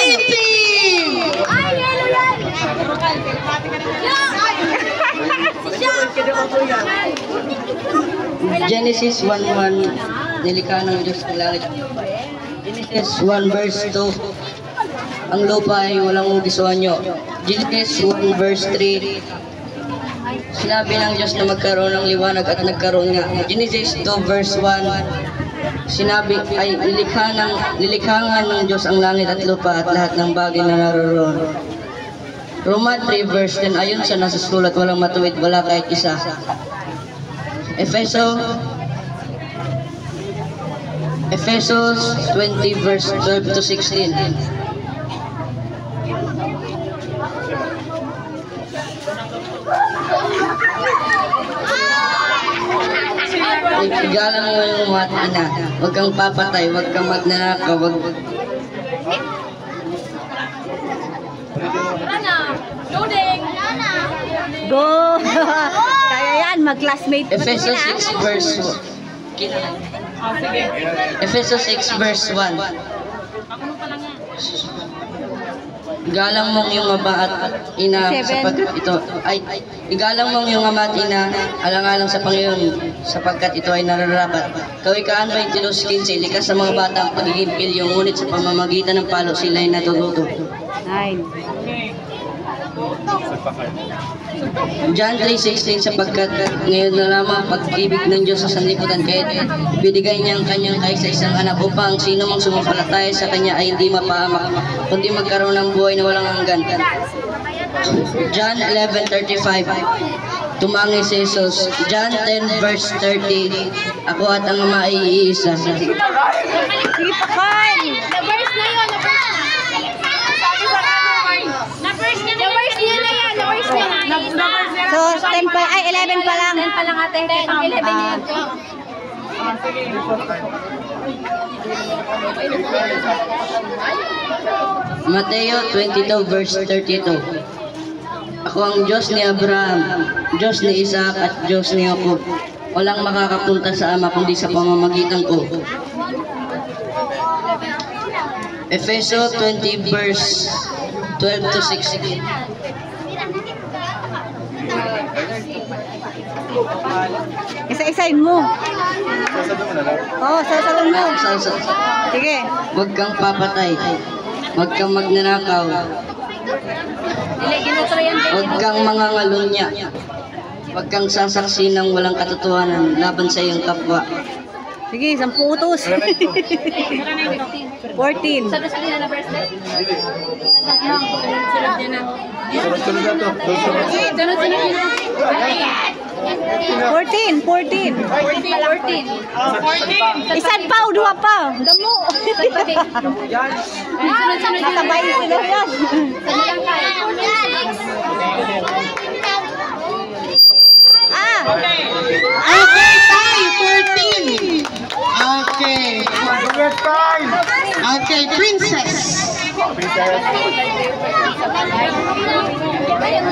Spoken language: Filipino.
Green team! Genesis 1:1, nilikha ng Diyos ng langit. Genesis 1 verse 2, ang lupa ay walang gisuan nyo. Genesis 1 verse 3, sinabi ng Diyos na magkaroon ng liwanag at nagkaroon nga. Genesis 2 verse 1, sinabi ay nilikha nga ng Diyos ang langit at lupa at lahat ng bagay na naroon. Roma 3 verse 10, ayon sa nasusulat, walang matuwid, wala kahit isa. Efesos 20 verse 12 to 16. Igalang mo yung mga ina. Huwag kang papatay, huwag kang magnanakaw, huwag... Go! Kaya yan, mag-classmate mo. Efesos 6 verse 1. Efesos 6 verse 1. Igalang mong yung ama at ina sapagkat ito ay igalang mong yung ama at ina alang-alang sa Panginoon sapagkat ito ay nararapat. Kawikaan 22:15, likas sa mga bata ang pagiging pilyo, ngunit sa pamamagitan ng palo sila ay natututo. 9. John 3:16, sapagkat ngayon na lamang pag-ibig ng Diyos sa sanlibutan, kahit binigay niya ang kanyang kaisa-isang anak upang sino mang sumampalataya sa kanya ay hindi mapahamak, kundi magkaroon ng buhay na walang hanggan. John 11:35, tumangin si Jesus. John 10 verse 30, ako at ang ama ay iisa. Sige pa, Carl! Na-verse na yun, na-verse na. Na-verse na yan, na-verse na yan. So, 10 pa, ay 11 pa lang. 10 pa lang ate, pang 11 yun. Mateo 22 verse 32, ako ang Diyos ni Abraham, Diyos ni Isaac at Diyos ni Jacob. Walang makakapunta sa ama kundi sa pamamagitan ko. Efeso 20 verse 12 to 16. Isa-isain mo. Oo, sasalon mo. Sige. Huwag kang papatay, huwag kang magnanakaw, huwag kang mangangalunya, huwag kang sasaksi ng walang katotohanan laban sa iyong kapwa. Sige, 10 utos. 14. Sunod-sunod na na-verse na? Sunod-sunod niya na. Sunod-sunod niya na. 14. 14. Isan pa o duha pa. Damo. Sunod-sunod niya na. Sabay sila yan. Sanilang kaya. Okay, time 14. Okay. Okay, princess.